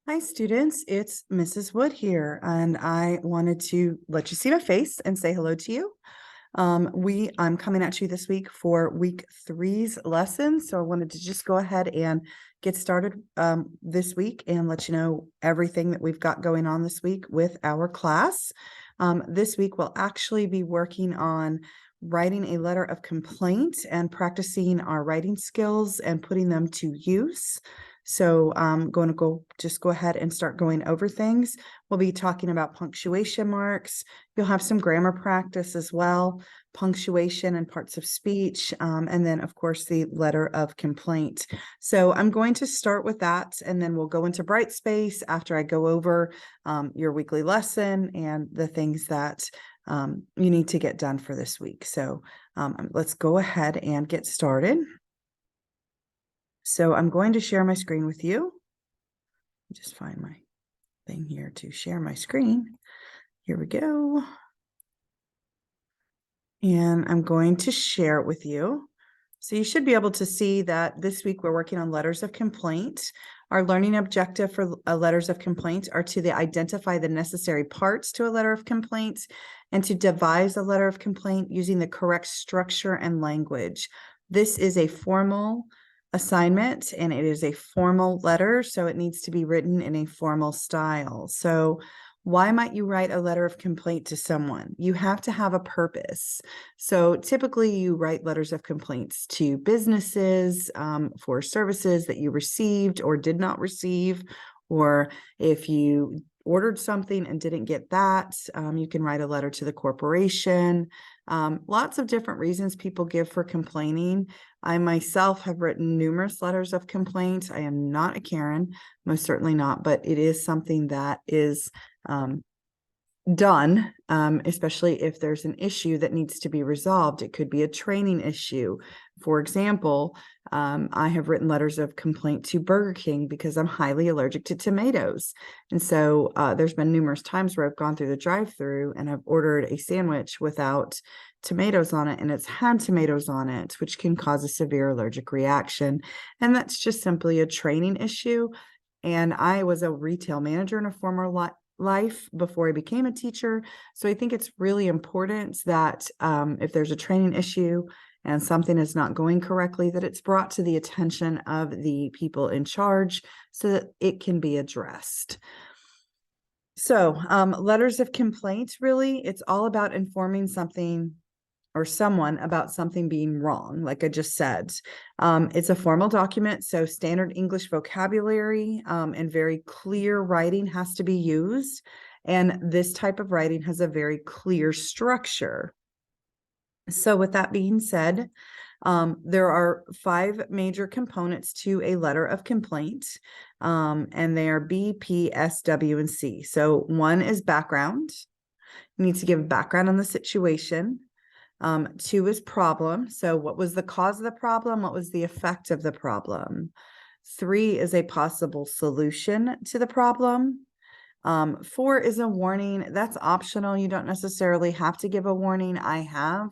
Hi, students. It's Mrs. Wood here, and I wanted to let you see my face and say hello to you. I'm coming at you this week for week three's lesson, so I wanted to just go ahead and get started this week and let you know everything that we've got going on this week with our class. This week, we'll actually be working on writing a letter of complaint and practicing our writing skills and putting them to use. So I'm going to go ahead and start going over things. We'll be talking about punctuation marks. You'll have some grammar practice as well, punctuation and parts of speech, and then of course the letter of complaint. So I'm going to start with that, and then we'll go into Brightspace after I go over your weekly lesson and the things that you need to get done for this week. So let's go ahead and get started. So I'm going to share my screen with you. Just find my thing here to share my screen. Here we go. And I'm going to share it with you. So you should be able to see that this week we're working on letters of complaint. Our learning objective for letters of complaint are to identify the necessary parts to a letter of complaint and to devise a letter of complaint using the correct structure and language. This is a formal assignment and it is a formal letter, so it needs to be written in a formal style. So why might you write a letter of complaint to someone? You have to have a purpose. So typically you write letters of complaints to businesses for services that you received or did not receive, or if you ordered something and didn't get that, you can write a letter to the corporation. Lots of different reasons people give for complaining. I myself have written numerous letters of complaint. I am not a Karen, most certainly not, but it is something that is done, especially if there's an issue that needs to be resolved. It could be a training issue. For example, I have written letters of complaint to Burger King because I'm highly allergic to tomatoes. And so there's been numerous times where I've gone through the drive-through and I've ordered a sandwich without tomatoes on it, and it's had tomatoes on it, which can cause a severe allergic reaction. And that's just simply a training issue. And I was a retail manager in a former life before I became a teacher. So I think it's really important that if there's a training issue and something is not going correctly, that it's brought to the attention of the people in charge so that it can be addressed. So letters of complaint, really, it's all about informing something or someone about something being wrong, like I just said. It's a formal document, so standard English vocabulary and very clear writing has to be used. And this type of writing has a very clear structure. So with that being said, there are 5 major components to a letter of complaint, and they are B, P, S, W, and C. So 1 is background. You need to give background on the situation. 2 is problem. So what was the cause of the problem? What was the effect of the problem? 3 is a possible solution to the problem. 4 is a warning. That's optional. You don't necessarily have to give a warning. I have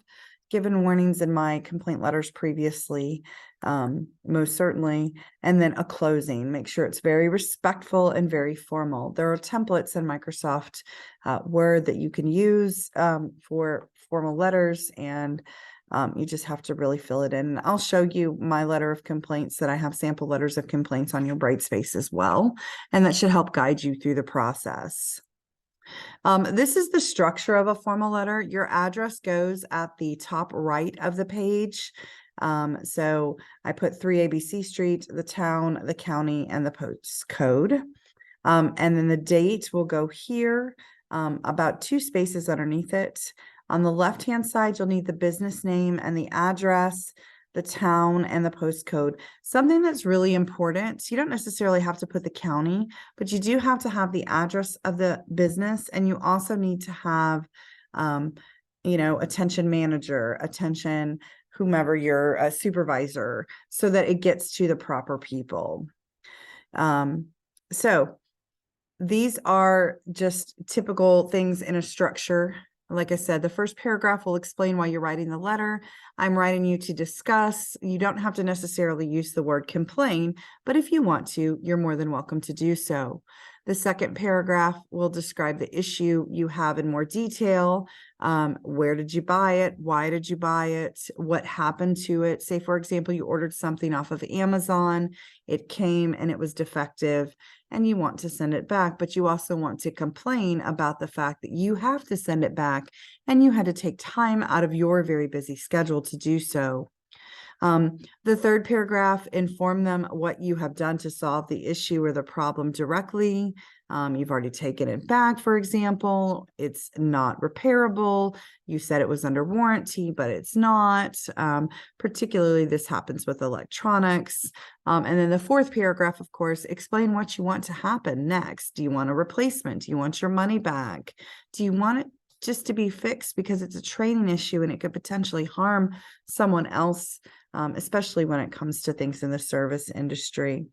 given warnings in my complaint letters previously, most certainly. And then a closing. Make sure it's very respectful and very formal. There are templates in Microsoft Word that you can use for formal letters, and you just have to really fill it in. I'll show you my letter of complaints that I have sample letters of complaints on your Brightspace as well, and that should help guide you through the process. This is the structure of a formal letter. Your address goes at the top right of the page. So I put 3 ABC Street, the town, the county, and the postcode. And then the date will go here, about 2 spaces underneath it. On the left-hand side, you'll need the business name and the address, the town, and the postcode. Something that's really important, you don't necessarily have to put the county, but you do have to have the address of the business, and you also need to have, attention manager, attention whomever your supervisor, so that it gets to the proper people. So these are just typical things in a structure. Like I said, the first paragraph will explain why you're writing the letter. I'm writing you to discuss. You don't have to necessarily use the word complain, but if you want to, you're more than welcome to do so. The second paragraph will describe the issue you have in more detail. Where did you buy it? Why did you buy it? What happened to it? Say, for example, you ordered something off of Amazon, it came and it was defective, and you want to send it back, but you also want to complain about the fact that you have to send it back and you had to take time out of your very busy schedule to do so. The third paragraph, inform them what you have done to solve the issue or the problem directly. You've already taken it back, for example. It's not repairable. You said it was under warranty, but it's not. Particularly, this happens with electronics. And then the fourth paragraph, of course, explain what you want to happen next. Do you want a replacement? Do you want your money back? Do you want it just to be fixed because it's a training issue and it could potentially harm someone else, especially when it comes to things in the service industry?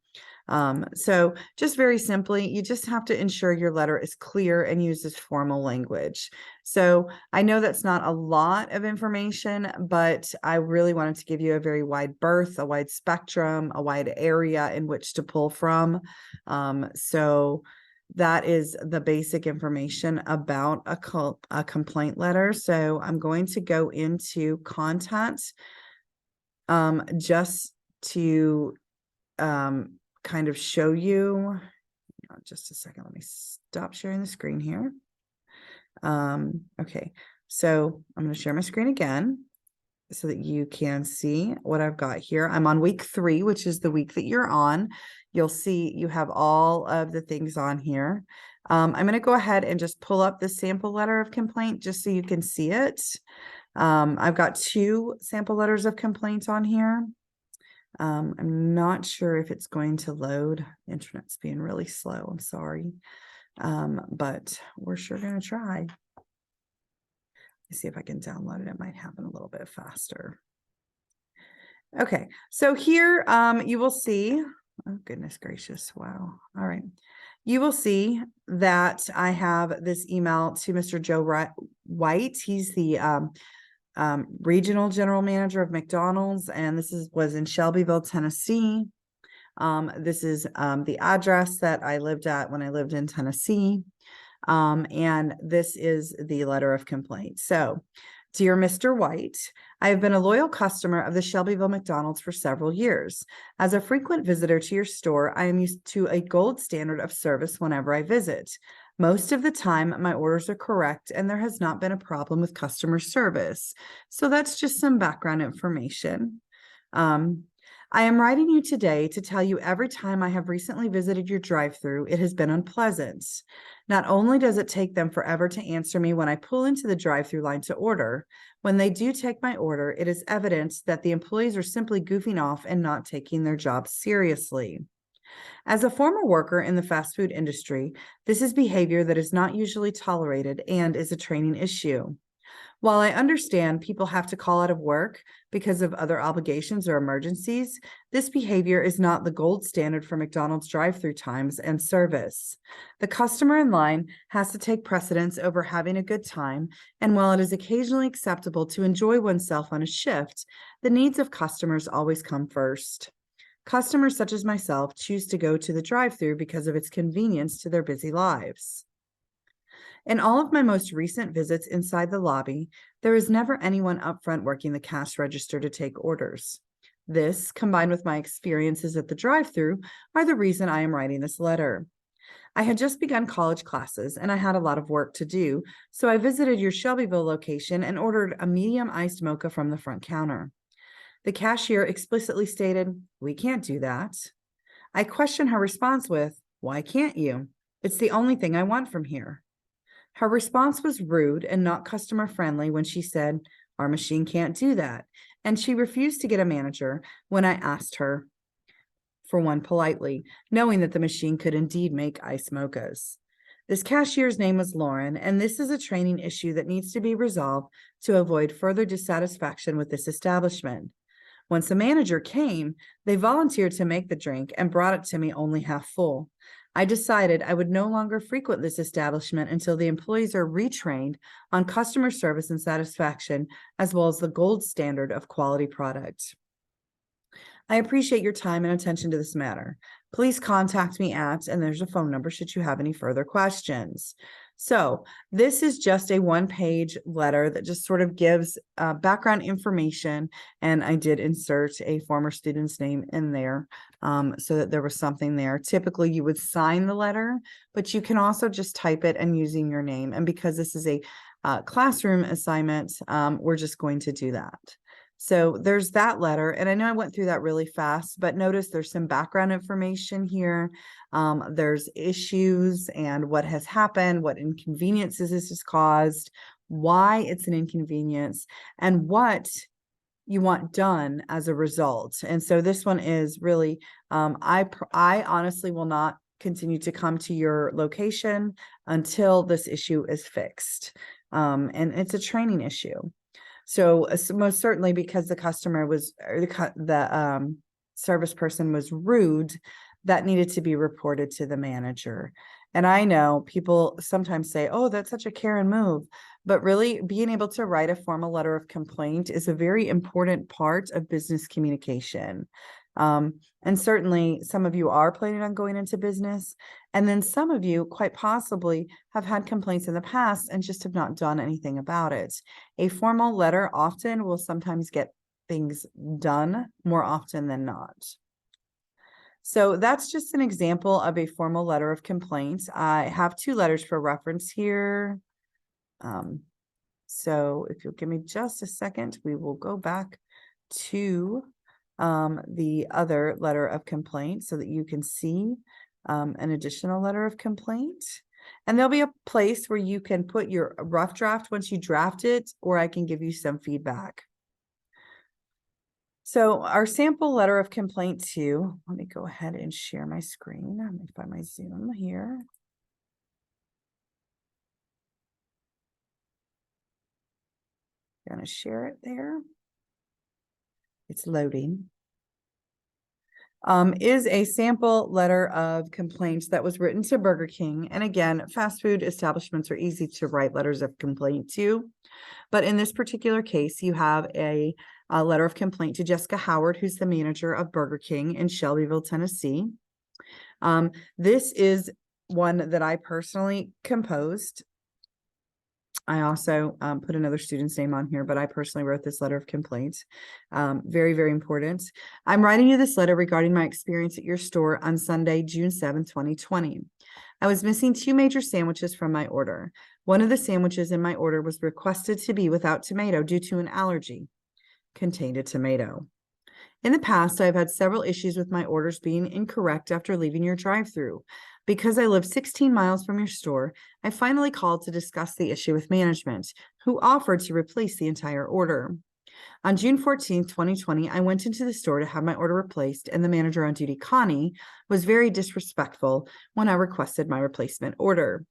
So just very simply, you just have to ensure your letter is clear and uses formal language. So I know that's not a lot of information, but I really wanted to give you a very wide berth, a wide spectrum, a wide area in which to pull from. So that is the basic information about a complaint letter. So I'm going to go into content just to kind of show you. Just a second, let me stop sharing the screen here. Okay, so I'm going to share my screen again so that you can see what I've got here. I'm on week 3, which is the week that you're on. You'll see you have all of the things on here. I'm going to go ahead and just pull up the sample letter of complaint just so you can see it. I've got 2 sample letters of complaint on here. I'm not sure if it's going to load. Internet's being really slow. I'm sorry. But we're sure going to try. See if I can download it. It might happen a little bit faster. Okay, so here you will see, oh goodness gracious, wow. All right, you will see that I have this email to Mr. Joe White. He's the regional general manager of McDonald's, and this was in Shelbyville, Tennessee. This is the address that I lived at when I lived in Tennessee. And this is the letter of complaint. So, dear Mr. White, I have been a loyal customer of the Shelbyville McDonald's for several years. As a frequent visitor to your store, I am used to a gold standard of service whenever I visit. Most of the time, my orders are correct and there has not been a problem with customer service. So that's just some background information. I am writing you today to tell you every time I have recently visited your drive-thru, it has been unpleasant. Not only does it take them forever to answer me when I pull into the drive-thru line to order, when they do take my order, it is evident that the employees are simply goofing off and not taking their job seriously. As a former worker in the fast food industry, this is behavior that is not usually tolerated and is a training issue. While I understand people have to call out of work because of other obligations or emergencies, this behavior is not the gold standard for McDonald's drive-thru times and service. The customer in line has to take precedence over having a good time, and while it is occasionally acceptable to enjoy oneself on a shift, the needs of customers always come first. Customers such as myself choose to go to the drive-thru because of its convenience to their busy lives. In all of my most recent visits inside the lobby, there is never anyone up front working the cash register to take orders. This, combined with my experiences at the drive-thru, are the reason I am writing this letter. I had just begun college classes and I had a lot of work to do, so I visited your Shelbyville location and ordered a medium iced mocha from the front counter. The cashier explicitly stated, "We can't do that." I questioned her response with, "Why can't you? It's the only thing I want from here." Her response was rude and not customer friendly when she said, "Our machine can't do that," and she refused to get a manager when I asked her for one politely, knowing that the machine could indeed make ice mochas. This cashier's name was Lauren, and this is a training issue that needs to be resolved to avoid further dissatisfaction with this establishment. Once a manager came, they volunteered to make the drink and brought it to me only half full. I decided I would no longer frequent this establishment until the employees are retrained on customer service and satisfaction, as well as the gold standard of quality product. I appreciate your time and attention to this matter. Please contact me at, and there's a phone number should you have any further questions. So this is just a one-page letter that just sort of gives background information, and I did insert a former student's name in there so that there was something there. Typically, you would sign the letter, but you can also just type it and using your name. And because this is a classroom assignment, we're just going to do that. So there's that letter, and I know I went through that really fast, but notice there's some background information here. There's issues and what has happened, what inconveniences this has caused, why it's an inconvenience, and what you want done as a result. And so this one is really, I honestly will not continue to come to your location until this issue is fixed. And it's a training issue. So most certainly because the customer was, or the service person was rude, that needed to be reported to the manager. And I know people sometimes say, oh, that's such a Karen move. But really being able to write a formal letter of complaint is a very important part of business communication. And certainly some of you are planning on going into business. And then some of you quite possibly have had complaints in the past and just have not done anything about it. A formal letter often will sometimes get things done more often than not. So that's just an example of a formal letter of complaint. I have two letters for reference here. So if you'll give me just a second, we will go back to the other letter of complaint so that you can see an additional letter of complaint. And there'll be a place where you can put your rough draft once you draft it, or I can give you some feedback. So our sample letter of complaint 2, let me go ahead and share my screen. Let me find my Zoom here. Gonna share it there. It's loading. Is a sample letter of complaints that was written to Burger King. And again, fast food establishments are easy to write letters of complaint to. But in this particular case, you have a letter of complaint to Jessica Howard, who's the manager of Burger King in Shelbyville, Tennessee. This is one that I personally composed. I also put another student's name on here, but I personally wrote this letter of complaint. Very, very important. I'm writing you this letter regarding my experience at your store on Sunday, June 7, 2020. I was missing 2 major sandwiches from my order. One of the sandwiches in my order was requested to be without tomato due to an allergy. Contained a tomato. In the past, I've had several issues with my orders being incorrect after leaving your drive-thru. Because I live 16 miles from your store, I finally called to discuss the issue with management, who offered to replace the entire order. On June 14, 2020, I went into the store to have my order replaced, and the manager on duty, Connie, was very disrespectful when I requested my replacement order.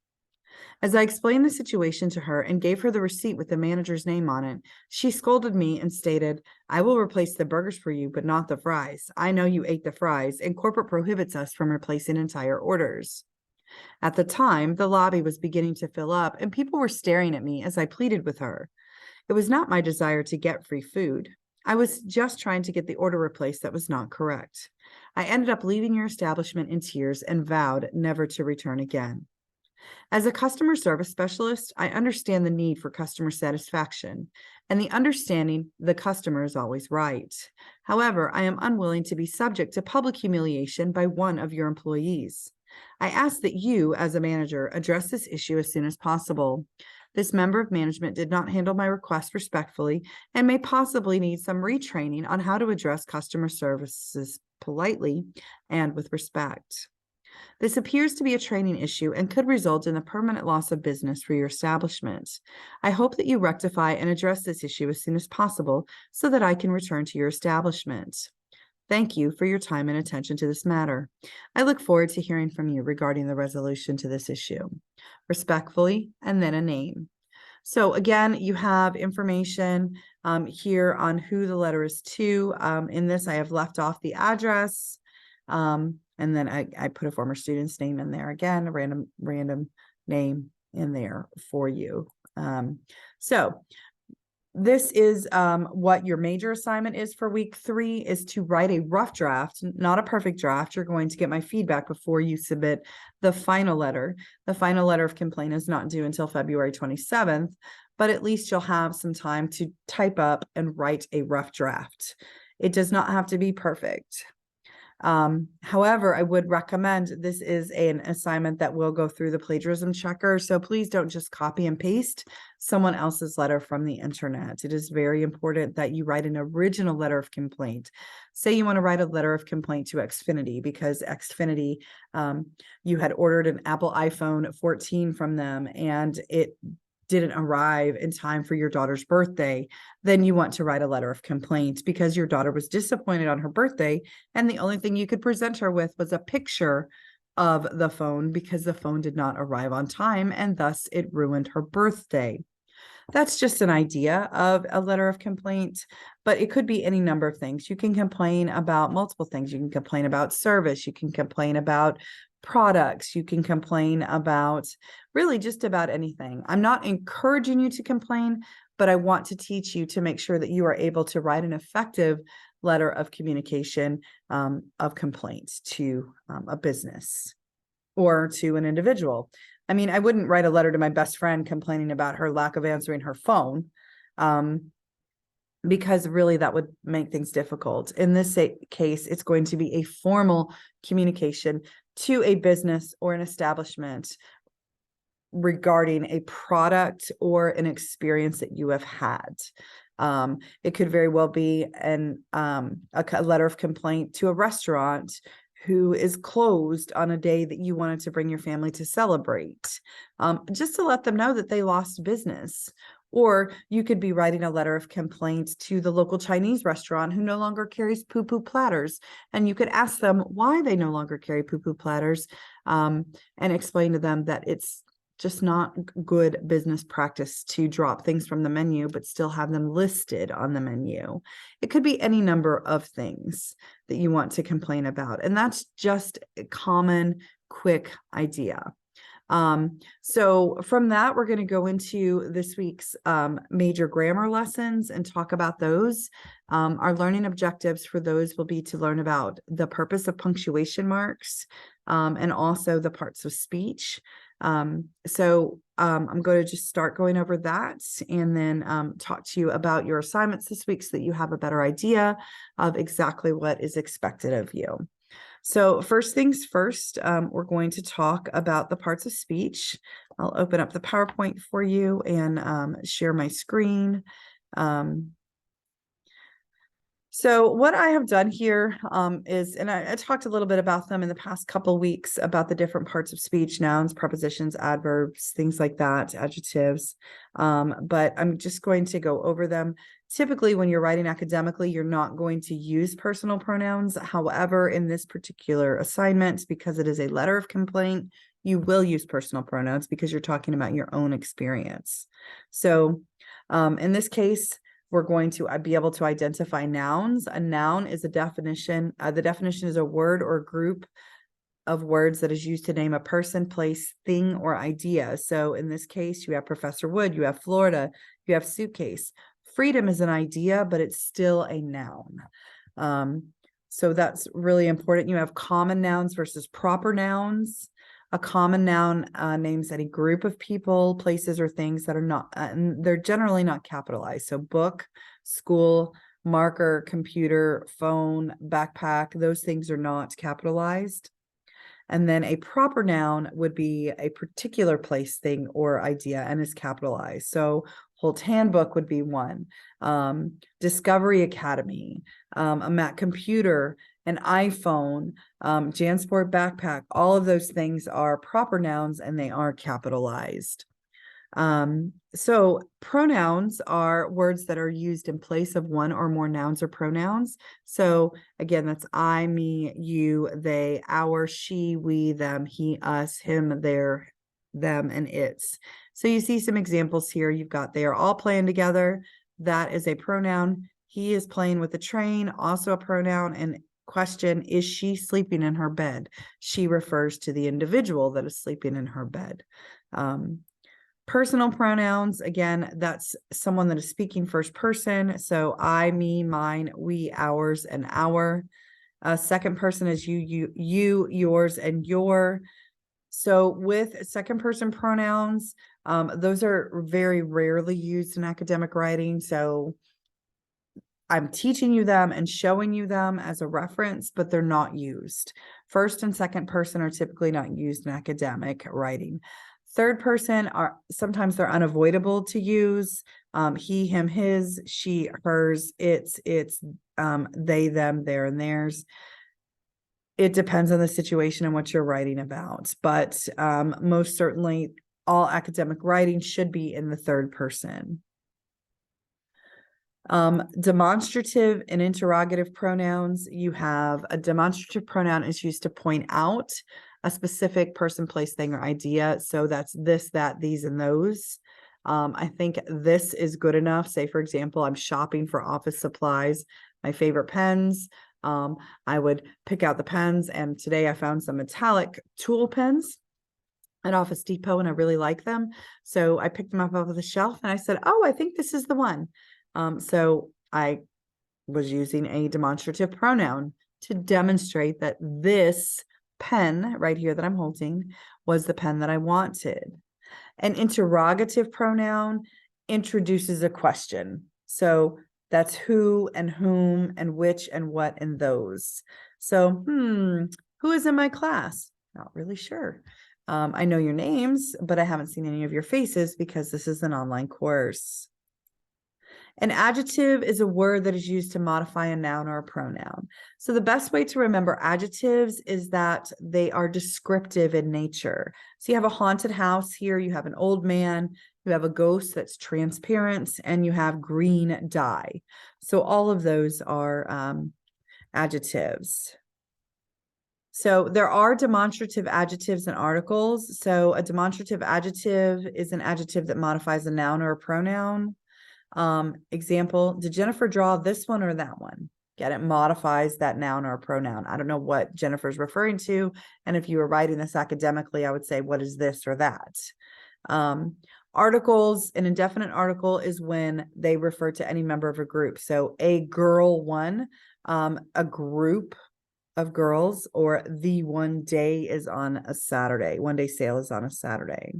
As I explained the situation to her and gave her the receipt with the manager's name on it, she scolded me and stated, I will replace the burgers for you, but not the fries. I know you ate the fries, and corporate prohibits us from replacing entire orders. At the time, the lobby was beginning to fill up, and people were staring at me as I pleaded with her. It was not my desire to get free food. I was just trying to get the order replaced that was not correct. I ended up leaving your establishment in tears and vowed never to return again. As a customer service specialist, I understand the need for customer satisfaction and the understanding the customer is always right. However, I am unwilling to be subject to public humiliation by one of your employees. I ask that you, as a manager, address this issue as soon as possible. This member of management did not handle my request respectfully and may possibly need some retraining on how to address customer services politely and with respect. This appears to be a training issue and could result in the permanent loss of business for your establishment. I hope that you rectify and address this issue as soon as possible so that I can return to your establishment. Thank you for your time and attention to this matter. I look forward to hearing from you regarding the resolution to this issue. Respectfully, and then a name. So again, you have information here on who the letter is to. In this, I have left off the address. And then I put a former student's name in there again, a random name in there for you. So this is what your major assignment is for week 3, is to write a rough draft, not a perfect draft. You're going to get my feedback before you submit the final letter. The final letter of complaint is not due until February 27th, but at least you'll have some time to type up and write a rough draft. It does not have to be perfect. However, I would recommend, this is an assignment that will go through the plagiarism checker. So please don't just copy and paste someone else's letter from the internet. It is very important that you write an original letter of complaint. Say you want to write a letter of complaint to Xfinity because Xfinity, you had ordered an Apple iPhone 14 from them and it didn't arrive in time for your daughter's birthday, then you want to write a letter of complaint because your daughter was disappointed on her birthday and the only thing you could present her with was a picture of the phone because the phone did not arrive on time and thus it ruined her birthday. That's just an idea of a letter of complaint, but it could be any number of things. You can complain about multiple things. You can complain about service. You can complain about products. You can complain about really just about anything. I'm not encouraging you to complain, but I want to teach you to make sure that you are able to write an effective letter of communication of complaints to a business or to an individual. I mean, I wouldn't write a letter to my best friend complaining about her lack of answering her phone, because really that would make things difficult. In this case, it's going to be a formal communication to a business or an establishment regarding a product or an experience that you have had. It could very well be a letter of complaint to a restaurant who is closed on a day that you wanted to bring your family to celebrate, just to let them know that they lost business. Or you could be writing a letter of complaint to the local Chinese restaurant who no longer carries poo-poo platters. And you could ask them why they no longer carry poo-poo platters, and explain to them that it's just not good business practice to drop things from the menu, but still have them listed on the menu. It could be any number of things that you want to complain about. And that's just a common, quick idea. So from that, we're going to go into this week's major grammar lessons and talk about those. Our learning objectives for those will be to learn about the purpose of punctuation marks, and also the parts of speech. So I'm going to just start going over that and then talk to you about your assignments this week so that you have a better idea of exactly what is expected of you. So first things first, we're going to talk about the parts of speech. I'll open up the PowerPoint for you and share my screen. So what I have done here is, and I talked a little bit about them in the past couple of weeks about the different parts of speech, nouns, prepositions, adverbs, things like that, adjectives. But I'm just going to go over them. Typically, when you're writing academically, you're not going to use personal pronouns. However, in this particular assignment, because it is a letter of complaint, you will use personal pronouns because you're talking about your own experience. So in this case, we're going to be able to identify nouns. A noun is a definition. The definition is a word or group of words that is used to name a person, place, thing, or idea. So in this case, you have Professor Wood, you have Florida, you have suitcase. Freedom is an idea, but it's still a noun. So that's really important. You have common nouns versus proper nouns. A common noun names any group of people, places, or things that are not, and they're generally not capitalized. So book, school, marker, computer, phone, backpack, those things are not capitalized. And then a proper noun would be a particular place, thing, or idea and is capitalized. So Holt Handbook would be one. Discovery Academy, a Mac computer, an iPhone, JanSport backpack, all of those things are proper nouns and they are capitalized. So pronouns are words that are used in place of one or more nouns or pronouns. So again, that's I, me, you, they, our, she, we, them, he, us, him, their, them, and its. So you see some examples here. You've got they are all playing together. That is a pronoun. He is playing with the train, also a pronoun, and question, is she sleeping in her bed? She refers to the individual that is sleeping in her bed. Personal pronouns, again, that's someone that is speaking first person. So I, me, mine, we, ours, and our. Second person is you, yours, and your. So with second person pronouns, those are very rarely used in academic writing. So I'm teaching you them and showing you them as a reference, but they're not used. First and second person are typically not used in academic writing. Third person are sometimes they're unavoidable to use. He, him, his, she, hers, it's they, them, their, and theirs. It depends on the situation and what you're writing about, but most certainly all academic writing should be in the third person. Demonstrative and interrogative pronouns. You have a demonstrative pronoun is used to point out a specific person, place, thing, or idea. So that's this, that, these, and those. I think this is good enough. Say, for example, I'm shopping for office supplies, my favorite pens. I would pick out the pens, and today I found some metallic tool pens at Office Depot, and I really like them. So I picked them up off of the shelf and I said, oh, I think this is the one. So I was using a demonstrative pronoun to demonstrate that this pen right here that I'm holding was the pen that I wanted. An interrogative pronoun introduces a question. So that's who and whom and which and what and those. So, who is in my class? Not really sure. I know your names, but I haven't seen any of your faces because this is an online course. An adjective is a word that is used to modify a noun or a pronoun. So the best way to remember adjectives is that they are descriptive in nature. So you have a haunted house here, you have an old man, you have a ghost that's transparent, and you have green dye. So all of those are adjectives. So there are demonstrative adjectives and articles. So a demonstrative adjective is an adjective that modifies a noun or a pronoun. Example, did Jennifer draw this one or that one? Get it? Modifies that noun or pronoun. I don't know what Jennifer's referring to. And if you were writing this academically, I would say, what is this or that? Articles, an indefinite article is when they refer to any member of a group. So a girl one, a group of girls, or the one day is on a Saturday. One day sale is on a Saturday.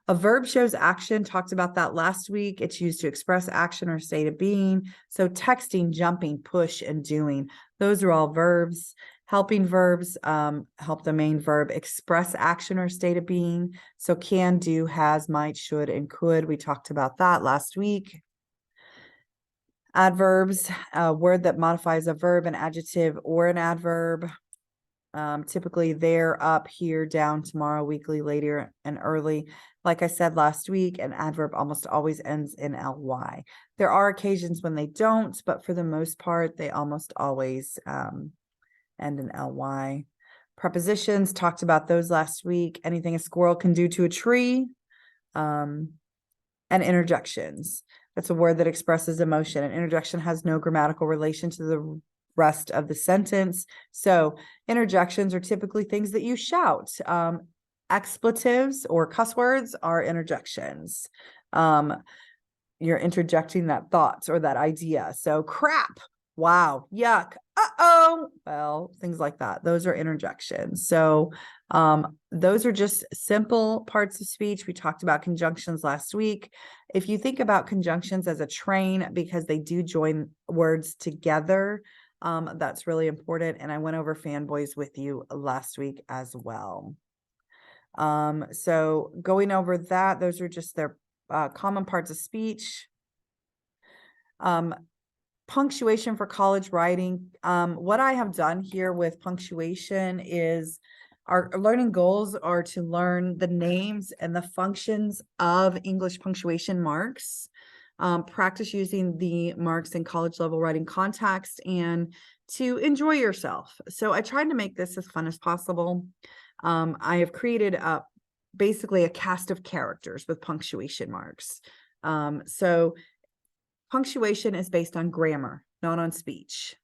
A verb shows action, talked about that last week. It's used to express action or state of being. So texting, jumping, push, and doing. Those are all verbs. Helping verbs help the main verb express action or state of being. So can, do, has, might, should, and could. We talked about that last week. Adverbs, a word that modifies a verb, an adjective, or an adverb. Typically there, up, here, down, tomorrow, weekly, later, and early. Like I said last week, an adverb almost always ends in ly. There are occasions when they don't, but for the most part, they almost always end in ly. Prepositions, talked about those last week. Anything a squirrel can do to a tree. And interjections. That's a word that expresses emotion. An interjection has no grammatical relation to the rest of the sentence. So interjections are typically things that you shout. Expletives or cuss words are interjections. You're interjecting that thought or that idea. So crap, wow, yuck, uh-oh, well, things like that. Those are interjections. So those are just simple parts of speech. We talked about conjunctions last week. If you think about conjunctions as a train, because they do join words together, that's really important. And I went over fanboys with you last week as well. So going over that, those are just their common parts of speech. Punctuation for college writing. What I have done here with punctuation is our learning goals are to learn the names and the functions of English punctuation marks, practice using the marks in college level writing context, and to enjoy yourself. So I tried to make this as fun as possible. I have created basically a cast of characters with punctuation marks. So punctuation is based on grammar, not on speech.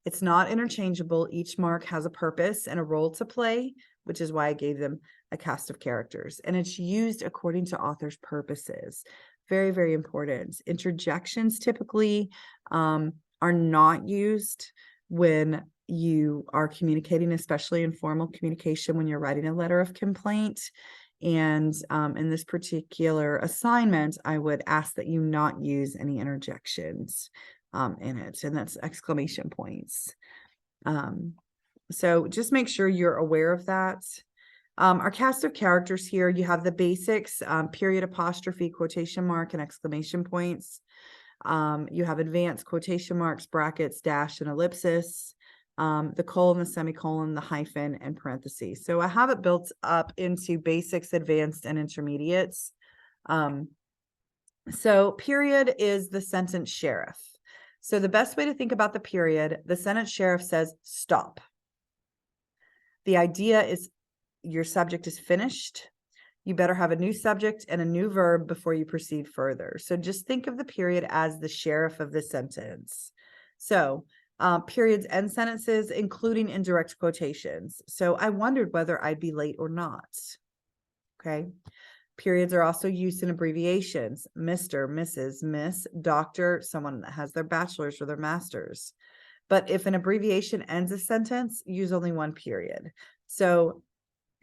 It's not interchangeable. Each mark has a purpose and a role to play, which is why I gave them a cast of characters. And it's used according to author's purposes. Very, very important. Interjections typically are not used when you are communicating, especially in formal communication, when you're writing a letter of complaint. And in this particular assignment, I would ask that you not use any interjections in it, and that's exclamation points. So just make sure you're aware of that. Our cast of characters here, you have the basics, period, apostrophe, quotation mark, and exclamation points. You have advanced quotation marks, brackets, dash, and ellipsis, the colon, the semicolon, the hyphen, and parentheses. So I have it built up into basics, advanced, and intermediates. So period is the sentence sheriff. So the best way to think about the period, the sentence sheriff says, stop. The idea is your subject is finished. You better have a new subject and a new verb before you proceed further. So just think of the period as the sheriff of the sentence. So periods end sentences, including indirect quotations. So I wondered whether I'd be late or not. Okay. Periods are also used in abbreviations: Mr., Mrs., Miss, Doctor, someone that has their bachelor's or their master's. But if an abbreviation ends a sentence, use only one period. So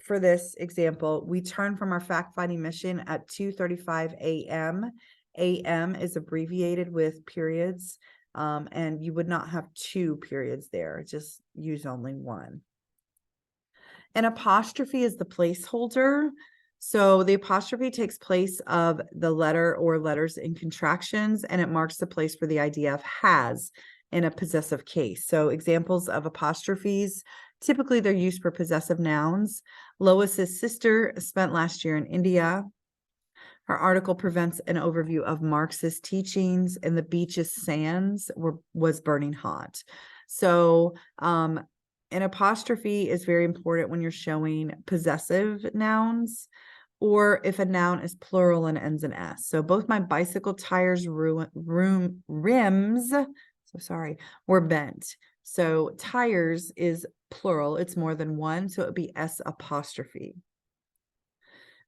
for this example, we turn from our fact-finding mission at 2:35 a.m. a.m. is abbreviated with periods, and you would not have two periods there, just use only one. An apostrophe is the placeholder. So the apostrophe takes place of the letter or letters in contractions, and it marks the place for the idea of has in a possessive case. So examples of apostrophes, typically they're used for possessive nouns. Lois's sister spent last year in India. Her article presents an overview of Marxist teachings, and the beach's sands was burning hot. So an apostrophe is very important when you're showing possessive nouns, or if a noun is plural and ends in S. So both my bicycle tires rims, were bent. So tires is plural, it's more than one, so it would be S apostrophe.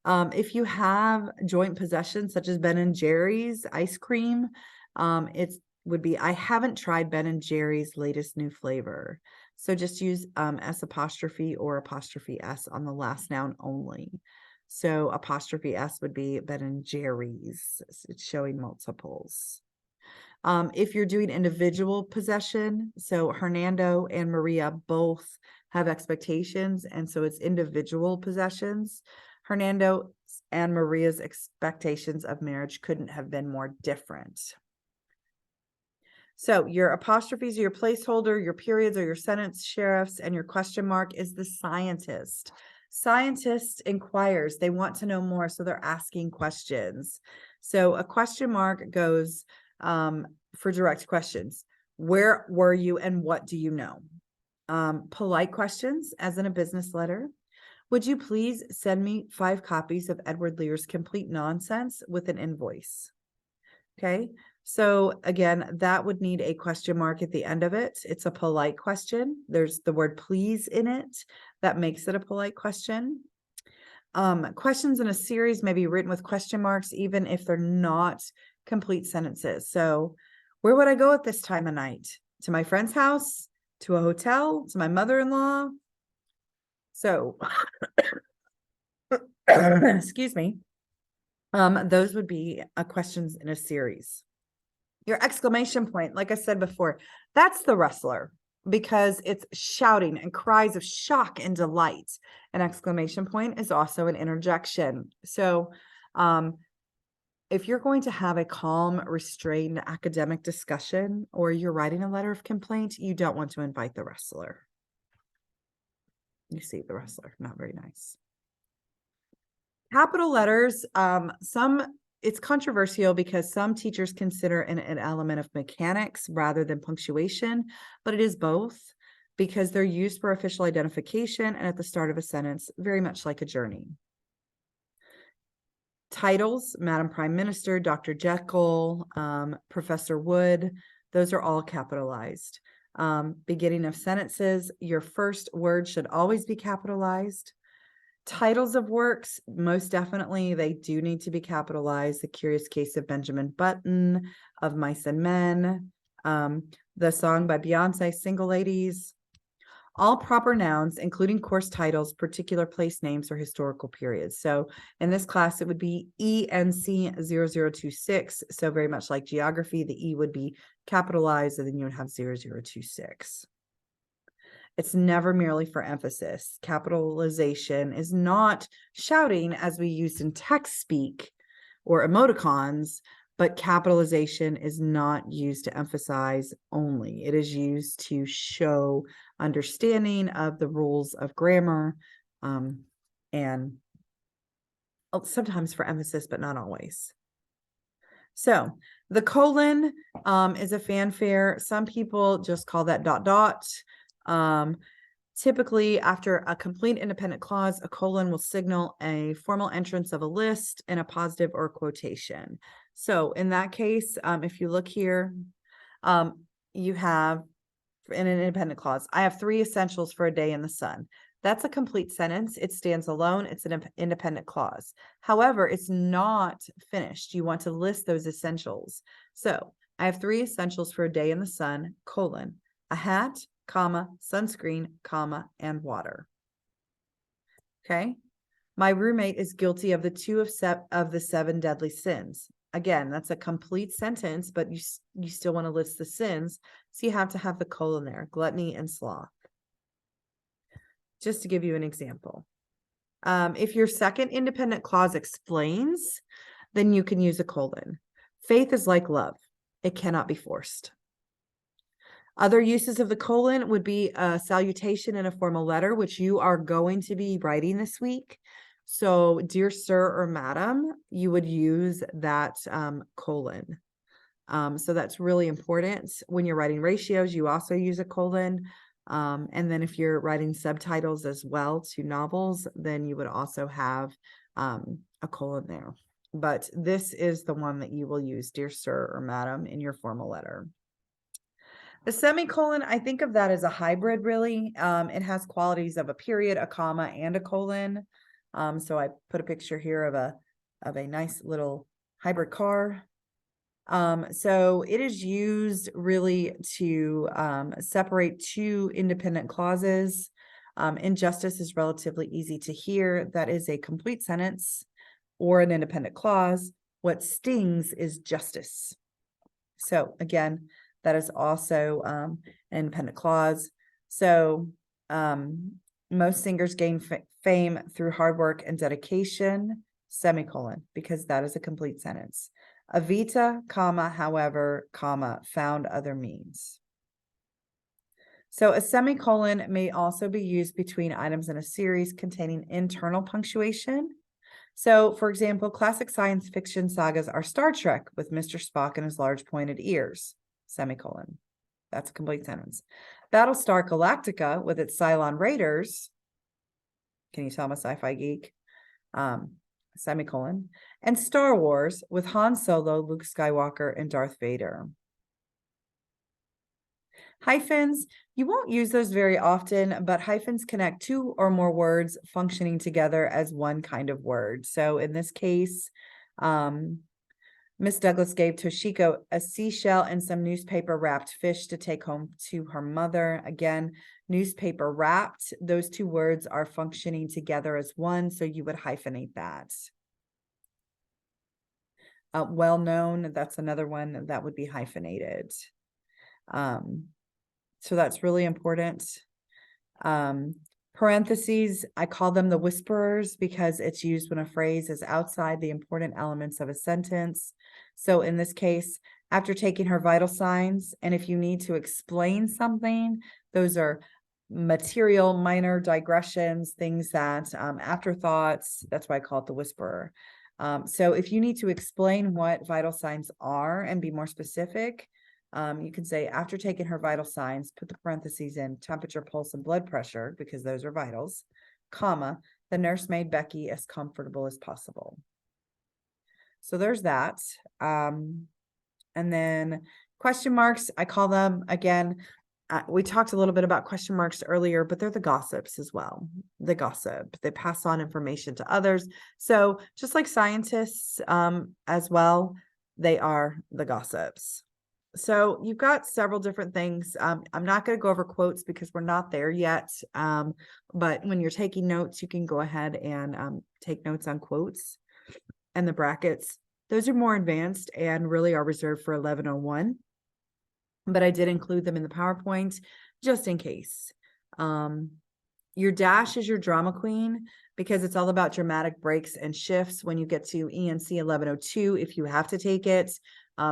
If you have joint possessions such as Ben and Jerry's ice cream, it would be, I haven't tried Ben and Jerry's latest new flavor. So just use S apostrophe or apostrophe S on the last noun only. So apostrophe S would be Ben and Jerry's. It's showing multiples. If you're doing individual possession, so Hernando and Maria both have expectations, and so it's individual possessions. Hernando and Maria's expectations of marriage couldn't have been more different. So your apostrophes are your placeholder, your periods are your sentence sheriffs, and your question mark is the scientist. Scientist inquires, they want to know more, so they're asking questions. So a question mark goes for direct questions. Where were you and what do you know? Polite questions, as in a business letter. Would you please send me 5 copies of Edward Lear's Complete Nonsense with an invoice? Okay, so again, that would need a question mark at the end of it. It's a polite question. There's the word please in it. That makes it a polite question. Questions in a series may be written with question marks, even if they're not complete sentences. So where would I go at this time of night? To my friend's house? To a hotel? To my mother-in-law? So, excuse me. Those would be questions in a series. Your exclamation point, like I said before, that's the rustler, because it's shouting and cries of shock and delight. An exclamation point is also an interjection. So if you're going to have a calm, restrained academic discussion, or you're writing a letter of complaint, you don't want to invite the rustler. You see the rustler, not very nice. Capital letters, it's controversial because some teachers consider an element of mechanics rather than punctuation, but it is both, because they're used for official identification and at the start of a sentence, very much like a journey. Titles, Madam Prime Minister, Dr. Jekyll, Professor Wood, those are all capitalized. Beginning of sentences, your first word should always be capitalized. Titles of works, most definitely, they do need to be capitalized. The Curious Case of Benjamin Button, Of Mice and Men, the song by Beyonce, Single Ladies. All proper nouns, including course titles, particular place names, or historical periods. So in this class, it would be ENC 0026. So very much like geography, the E would be capitalized, and then you would have 0026. It's never merely for emphasis. Capitalization is not shouting as we use in text speak or emoticons, but capitalization is not used to emphasize only. It is used to show understanding of the rules of grammar, and sometimes for emphasis, but not always. So the colon is a fanfare. Some people just call that ... Typically, after a complete independent clause, a colon will signal a formal entrance of a list in a positive or quotation. So in that case, if you look here, you have in an independent clause, I have 3 essentials for a day in the sun. That's a complete sentence. It stands alone. It's an independent clause. However, it's not finished. You want to list those essentials. So I have 3 essentials for a day in the sun, colon, a hat, comma, sunscreen, comma, and water. Okay. My roommate is guilty of the 2 of the 7 deadly sins. Again, that's a complete sentence, but you still want to list the sins. So you have to have the colon there, gluttony and sloth. Just to give you an example. If your second independent clause explains, then you can use a colon. Faith is like love. It cannot be forced. Other uses of the colon would be a salutation in a formal letter, which you are going to be writing this week. So, dear sir or madam, you would use that colon. So that's really important. When you're writing ratios, you also use a colon. And then if you're writing subtitles as well to novels, then you would also have a colon there. But this is the one that you will use, dear sir or madam, in your formal letter. The semicolon, I think of that as a hybrid, really. It has qualities of a period, a comma, and a colon. So I put a picture here of a nice little hybrid car. So it is used really to separate 2 independent clauses. Injustice is relatively easy to hear. That is a complete sentence or an independent clause. What stings is justice. So again, that is also an independent clause. So most singers gain fame through hard work and dedication, semicolon, because that is a complete sentence. Evita, comma, however, comma, found other means. So a semicolon may also be used between items in a series containing internal punctuation. So, for example, classic science fiction sagas are Star Trek with Mr. Spock and his large pointed ears, semicolon. That's a complete sentence. Battlestar Galactica with its Cylon Raiders. Can you tell I'm a sci-fi geek? Semicolon. And Star Wars with Han Solo, Luke Skywalker, and Darth Vader. Hyphens, you won't use those very often, but hyphens connect 2 or more words functioning together as one kind of word. So in this case, Miss Douglas gave Toshiko a seashell and some newspaper wrapped fish to take home to her mother. Again, newspaper wrapped, those 2 words are functioning together as one, so you would hyphenate that. Well known, that's another one that would be hyphenated. So that's really important. Parentheses, I call them the whisperers because it's used when a phrase is outside the important elements of a sentence. So in this case, after taking her vital signs, and if you need to explain something, those are material, minor digressions, things that afterthoughts, that's why I call it the whisperer. So if you need to explain what vital signs are and be more specific, you can say after taking her vital signs, put the parentheses in temperature, pulse, and blood pressure, because those are vitals, comma, the nurse made Becky as comfortable as possible. So there's that. And then question marks, I call them, again, we talked a little bit about question marks earlier, but they're the gossips as well. The gossip, they pass on information to others. So just like scientists, as well, they are the gossips. So you've got several different things. I'm not going to go over quotes because we're not there yet. But when you're taking notes, you can go ahead and take notes on quotes and the brackets. Those are more advanced and really are reserved for 1101. But I did include them in the PowerPoint just in case. Your dash is your drama queen because it's all about dramatic breaks and shifts. When you get to ENC 1102, if you have to take it,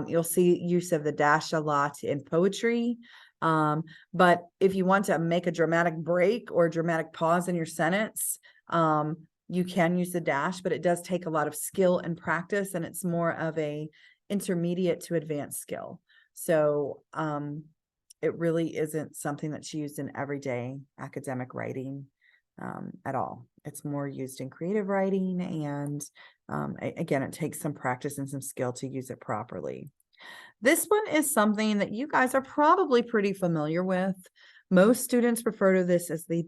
you'll see use of the dash a lot in poetry. But if you want to make a dramatic break or a dramatic pause in your sentence, you can use the dash, but it does take a lot of skill and practice, and it's more of a intermediate to advanced skill. So it really isn't something that's used in everyday academic writing at all. It's more used in creative writing, and again, it takes some practice and some skill to use it properly. This one is something that you guys are probably pretty familiar with. Most students refer to this as the ...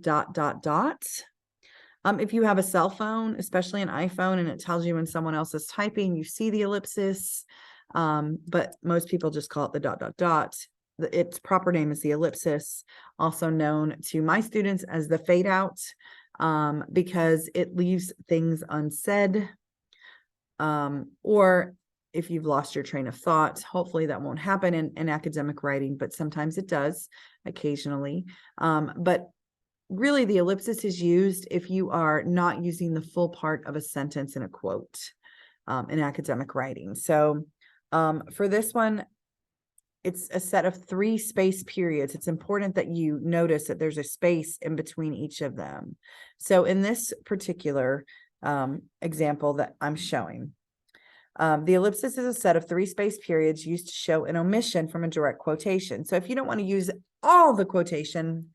If you have a cell phone, especially an iPhone, and it tells you when someone else is typing, you see the ellipsis. But most people just call it the ... Its proper name is the ellipsis, also known to my students as the fade out, because it leaves things unsaid. Or if you've lost your train of thought, hopefully that won't happen in academic writing, but sometimes it does occasionally. But really the ellipsis is used if you are not using the full part of a sentence in a quote in academic writing. So for this one, it's a set of 3 space periods. It's important that you notice that there's a space in between each of them. So in this particular example that I'm showing, the ellipsis is a set of 3 space periods used to show an omission from a direct quotation. So if you don't want to use all the quotation,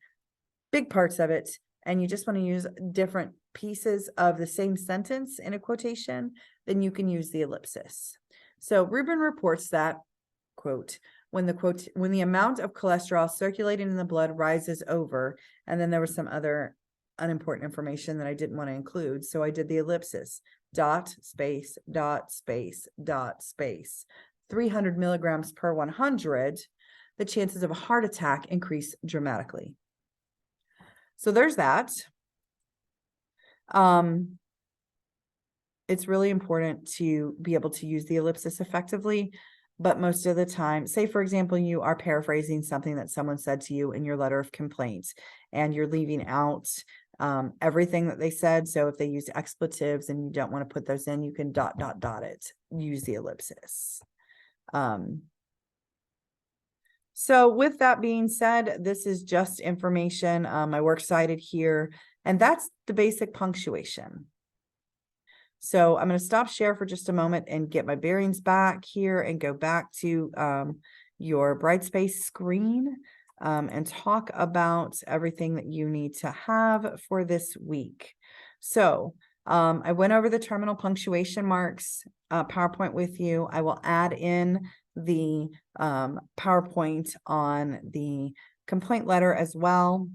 big parts of it, and you just want to use different pieces of the same sentence in a quotation, then you can use the ellipsis. So Rubin reports that, quote, when the amount of cholesterol circulating in the blood rises over, and then there was some other unimportant information that I didn't want to include. So I did the ellipsis, dot, space, dot, space, dot, space. 300 milligrams per 100, the chances of a heart attack increase dramatically. So there's that. It's really important to be able to use the ellipsis effectively, but most of the time, say for example, you are paraphrasing something that someone said to you in your letter of complaint, and you're leaving out everything that they said. So if they use expletives and you don't want to put those in, you can ... it, use the ellipsis. So with that being said, this is just information. I works cited here, and that's the basic punctuation. So I'm going to stop share for just a moment and get my bearings back here and go back to your Brightspace screen and talk about everything that you need to have for this week. So I went over the terminal punctuation marks PowerPoint with you. I will add in the PowerPoint on the complaint letter as well.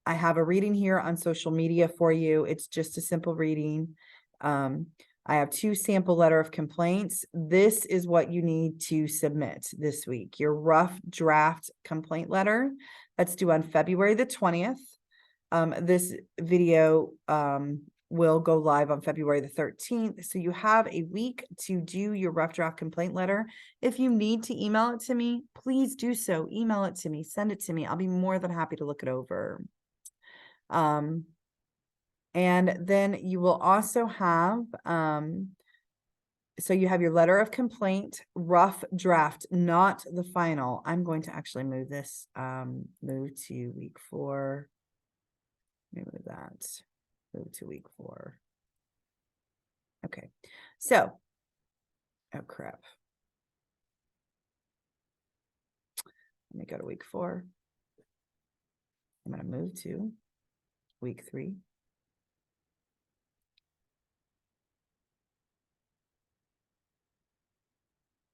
I have a reading here on social media for you. It's just a simple reading. I have 2 sample letter of complaints. This is what you need to submit this week. Your rough draft complaint letter that's due on February the 20th. This video will go live on February the 13th. So you have a week to do your rough draft complaint letter. If you need to email it to me, please do so. Email it to me, send it to me. I'll be more than happy to look it over. And then you will also have, so you have your letter of complaint, rough draft, not the final. I'm going to actually move this, move to week 4. Let me move that. Move to week 4. Okay, so, oh crap. Let me go to week 4. I'm going to move to week 3.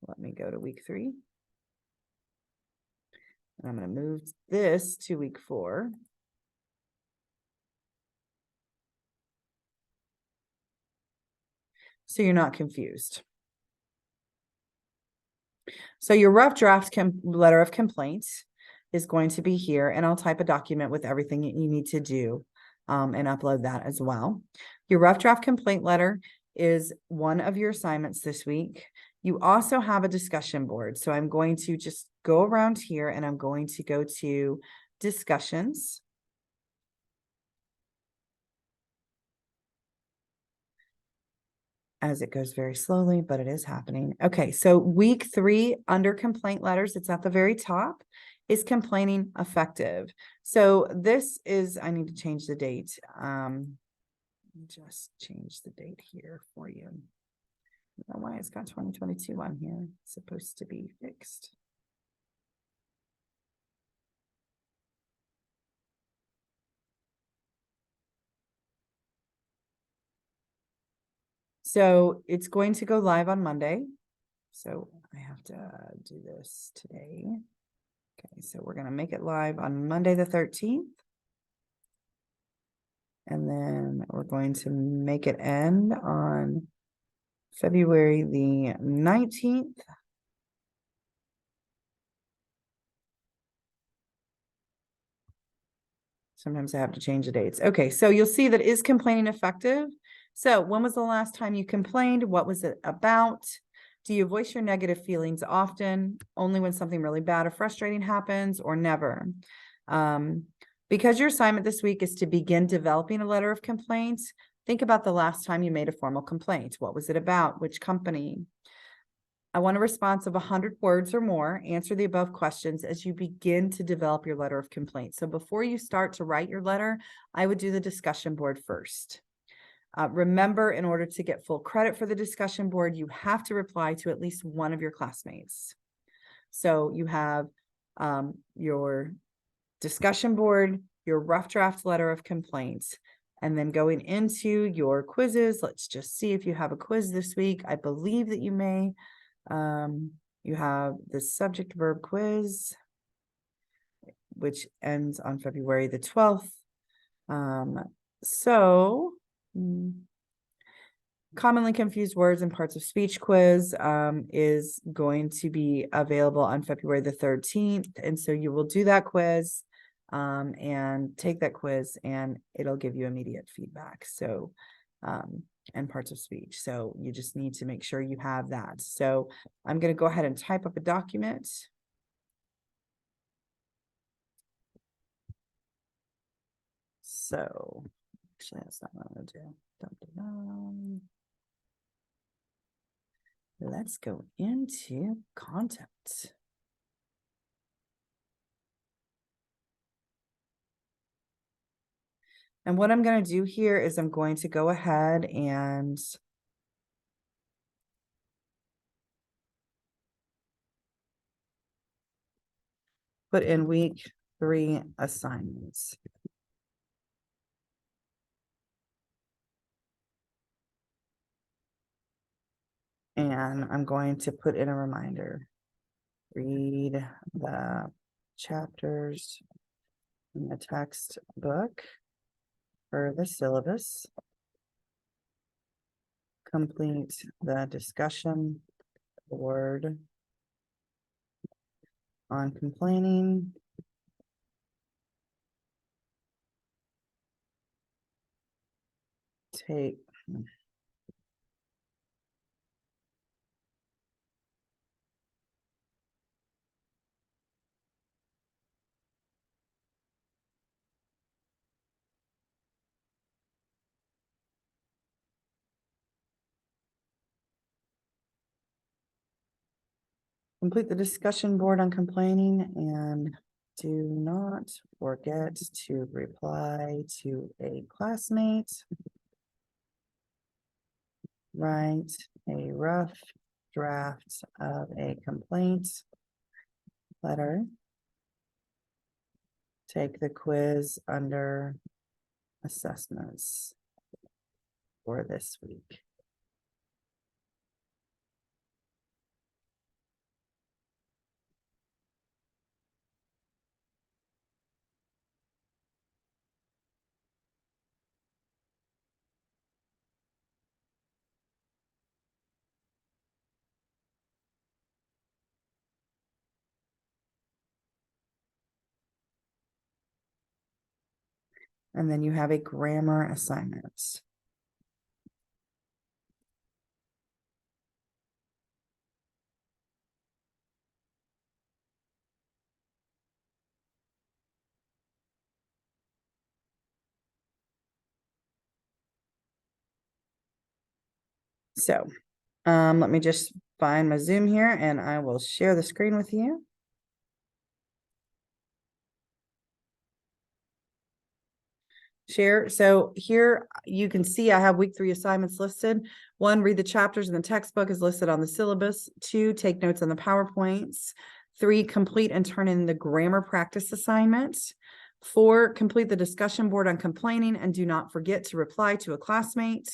Let me go to week 3. I'm going to move this to week 4. So you're not confused. So your rough draft letter of complaint is going to be here, and I'll type a document with everything that you need to do and upload that as well. Your rough draft complaint letter is one of your assignments this week. You also have a discussion board. So I'm going to just go around here and I'm going to go to discussions. As it goes very slowly, but it is happening. Okay, so week 3 under complaint letters, it's at the very top, is complaining effective. So this is, I need to change the date. Just change the date here for you. I don't know why it's got 2022 on here. It's supposed to be fixed. So it's going to go live on Monday. So I have to do this today. Okay, so we're going to make it live on Monday the 13th. And then we're going to make it end on February the 19th. Sometimes I have to change the dates. Okay, so you'll see that is complaining effective? So when was the last time you complained? What was it about? Do you voice your negative feelings often? Only when something really bad or frustrating happens, or never? Because your assignment this week is to begin developing a letter of complaints, think about the last time you made a formal complaint. What was it about? Which company? I want a response of 100 words or more. Answer the above questions as you begin to develop your letter of complaint. So before you start to write your letter, I would do the discussion board first. Remember, in order to get full credit for the discussion board, you have to reply to at least one of your classmates. So you have your discussion board, your rough draft letter of complaints, and then going into your quizzes. Let's just see if you have a quiz this week. I believe that you may. You have the subject verb quiz, which ends on February the 12th. Commonly confused words and parts of speech quiz is going to be available on February the 13th. And so you will do that quiz and take that quiz, and it'll give you immediate feedback. So, and parts of speech. So you just need to make sure you have that. So I'm going to go ahead and type up a document. So actually, that's not what I'm going to do. Dum-dum-dum. Let's go into content. And what I'm going to do here is I'm going to go ahead and put in week 3 assignments. And I'm going to put in a reminder. Read the chapters in the textbook for the syllabus. Complete the discussion board on complaining. Complete the discussion board on complaining, and do not forget to reply to a classmate. Write a rough draft of a complaint letter. Take the quiz under assessments for this week. And then you have a grammar assignment. So, let me just find my Zoom here and I will share the screen with you. Share. So here you can see I have week 3 assignments listed. 1, read the chapters in the textbook is listed on the syllabus. 2, take notes on the PowerPoints. 3, complete and turn in the grammar practice assignment. 4, complete the discussion board on complaining and do not forget to reply to a classmate.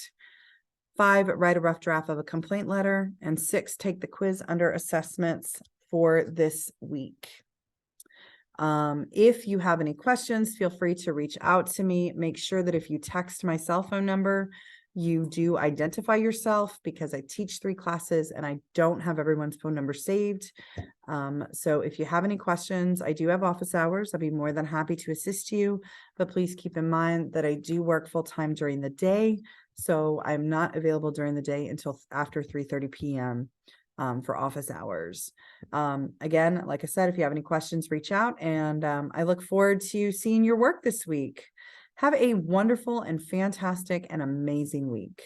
5, write a rough draft of a complaint letter. And 6, take the quiz under assessments for this week. If you have any questions, feel free to reach out to me. Make sure that if you text my cell phone number, you do identify yourself, because I teach 3 classes and I don't have everyone's phone number saved. So if you have any questions, I do have office hours. I'll be more than happy to assist you, but please keep in mind that I do work full-time during the day. So I'm not available during the day until after 3:30 p.m. For office hours. Again, like I said, if you have any questions, reach out, and I look forward to seeing your work this week. Have a wonderful and fantastic and amazing week.